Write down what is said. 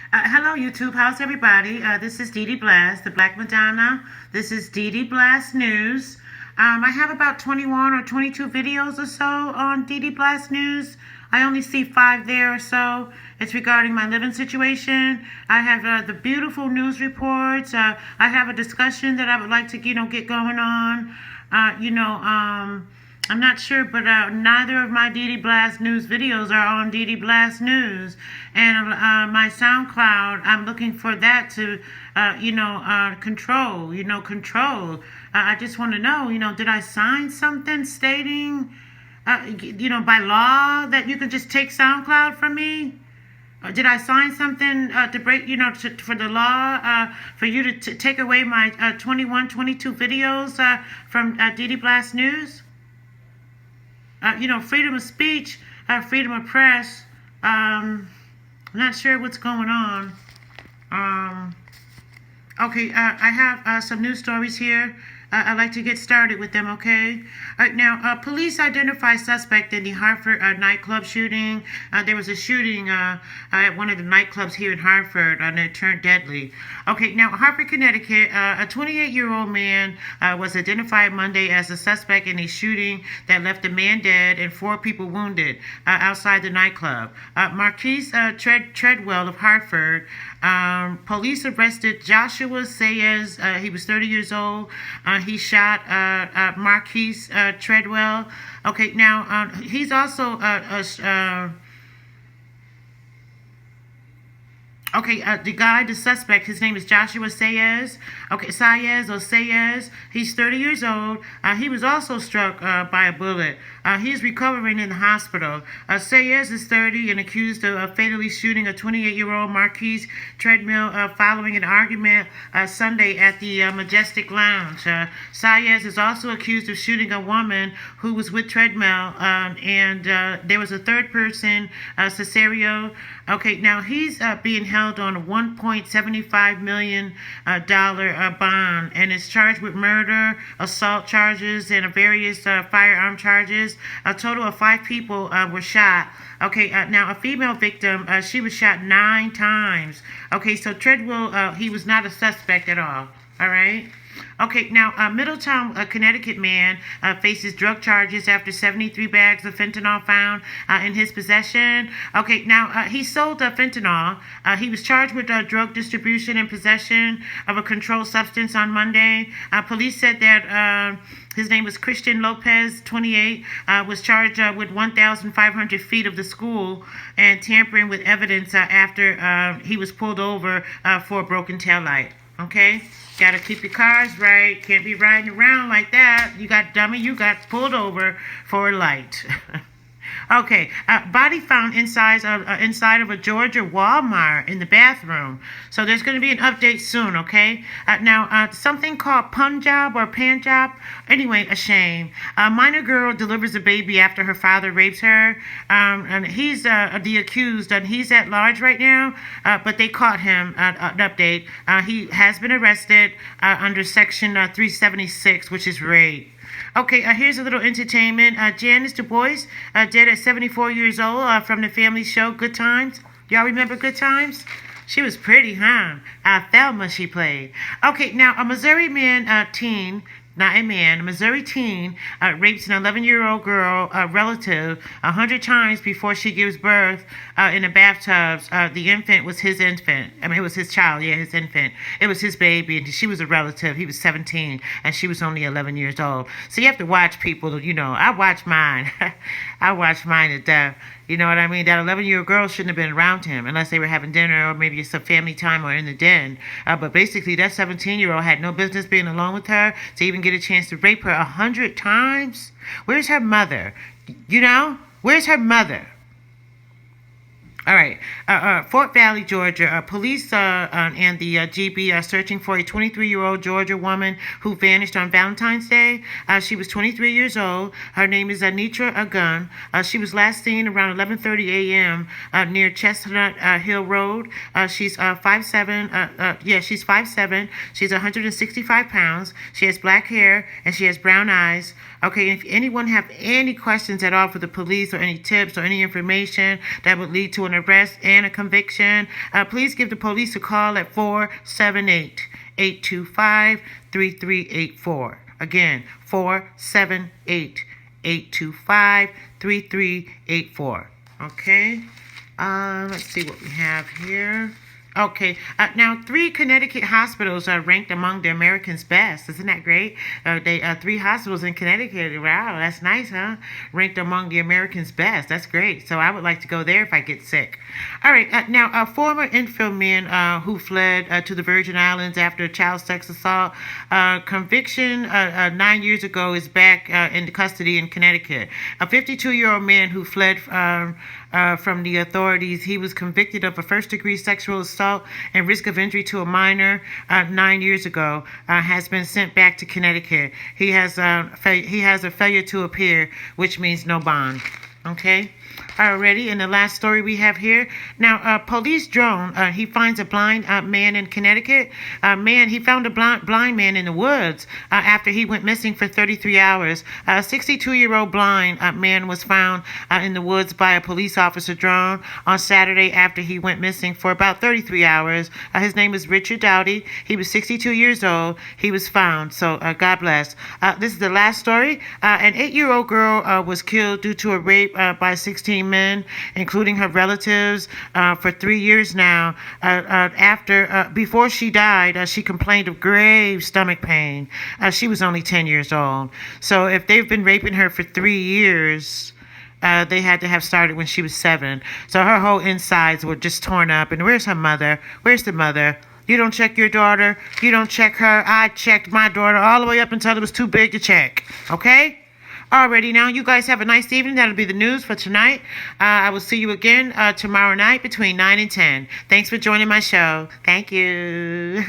Hello, YouTube. How's everybody? This is DEDEBLASS, the Black Madonna. This is DEDEBLASS News. I have about 21 or 22 videos or so on DEDEBLASS News. I only see 5 there or so. It's regarding my living situation. I have the beautiful news reports. I have a discussion that I would like to, get going on. I'm not sure, but neither of my DEDEBLASS News videos are on DEDEBLASS News. And my SoundCloud, I'm looking for that to, control. I just want to know, did I sign something stating, by law that you can just take SoundCloud from me? Did I sign something to break, for the law, for you to take away my 21, 22 videos from DEDEBLASS News? Freedom of speech, freedom of press. I'm not sure what's going on. Okay, I have some news stories here. I'd like to get started with them, okay? All right, now, police identify suspect in the Hartford nightclub shooting. There was a shooting at one of the nightclubs here in Hartford, and it turned deadly. Okay, now, Hartford, Connecticut, a 28-year-old man was identified Monday as a suspect in a shooting that left a man dead and 4 people wounded outside the nightclub. Marquise Treadwell of Hartford, police arrested Joshua Sayers. He was 30 years old. He shot Marquise Treadwell. Okay, now he's also the suspect, his name is Joshua Sayers. Okay, Sayers. He's 30 years old. He was also struck by a bullet. He's recovering in the hospital. Sayers is 30 and accused of fatally shooting a 28-year-old Marquise Treadwell following an argument Sunday at the Majestic Lounge. Sayers is also accused of shooting a woman who was with Treadwell, and there was a third person, Cesario. Okay, now he's being held on a $1.75 million bond and is charged with murder, assault charges, and various firearm charges. A total of 5 people were shot. Okay, now a female victim, she was shot 9 times. Okay, so Treadwell, he was not a suspect at all. All right. Okay, now Middletown, Connecticut man faces drug charges after 73 bags of fentanyl found in his possession. Okay, now he sold fentanyl. He was charged with drug distribution and possession of a controlled substance on Monday. Police said that his name was Christian Lopez, 28, was charged with 1,500 feet of the school and tampering with evidence after he was pulled over for a broken taillight. Okay? Got to keep your cars right. Can't be riding around like that. You got pulled over for a light. Okay, body found inside of a Georgia Walmart in the bathroom. So there's going to be an update soon, okay? Now, something called Punjab or Panjab. Anyway, a shame. A minor girl delivers a baby after her father rapes her. And he's the accused, and he's at large right now. But they caught him. An update. He has been arrested under Section 376, which is rape. Okay, here's a little entertainment. Janice Du Bois, dead at 74 years old, from the family show Good Times. Y'all remember Good Times? She was pretty, huh? Thelma she played. Okay, now a Missouri teen, not a man, a Missouri teen rapes an 11-year-old girl relative 100 times before she gives birth in a bathtub. The infant was his infant. I mean, it was his child, his infant. It was his baby, and she was a relative. He was 17, and she was only 11 years old. So you have to watch people, I watch mine. I watched mine to death. You know what I mean? That 11-year-old girl shouldn't have been around him unless they were having dinner or maybe it's a family time or in the den. But basically, that 17-year-old had no business being alone with her to even get a chance to rape her 100 times. Where's her mother? Where's her mother? All right. Fort Valley, Georgia. Police and the GB are searching for a 23-year-old Georgia woman who vanished on Valentine's Day. She was 23 years old. Her name is Anitra Agun. She was last seen around 11:30 a.m. Near Chestnut Hill Road. She's 5'7". She's 5'7". She's 165 pounds. She has black hair and she has brown eyes. Okay, if anyone have any questions at all for the police or any tips or any information that would lead to an an arrest and a conviction. Please give the police a call at 478-825-3384. Again, 478-825-3384. Okay. Let's see what we have here. Okay, now 3 Connecticut hospitals are ranked among the Americans' best. Isn't that great? 3 hospitals in Connecticut. Wow, that's nice, huh? Ranked among the Americans' best. That's great. So I would like to go there if I get sick. All right, now a former Enfield man who fled to the Virgin Islands after a child sex assault conviction 9 years ago is back in custody in Connecticut. A 52-year-old man who fled from the authorities. He was convicted of a first-degree sexual assault and risk of injury to a minor 9 years ago. Has been sent back to Connecticut. He has a failure to appear, which means no bond. Okay. Already, and the last story we have here. Now, police drone, he finds a blind man in Connecticut. He found a blind man in the woods after he went missing for 33 hours. A 62-year-old blind man was found in the woods by a police officer drone on Saturday after he went missing for about 33 hours. His name is Richard Dowdy. He was 62 years old. He was found, so God bless. This is the last story. An 8-year-old girl was killed due to a rape by 16 men, including her relatives, for 3 years now. Before she died, she complained of grave stomach pain. She was only 10 years old. So if they've been raping her for 3 years, they had to have started when she was 7. So her whole insides were just torn up. And where's her mother? Where's the mother? You don't check your daughter. You don't check her. I checked my daughter all the way up until it was too big to check. Okay? Alrighty, now you guys have a nice evening. That'll be the news for tonight. I will see you again tomorrow night between 9 and 10. Thanks for joining my show. Thank you.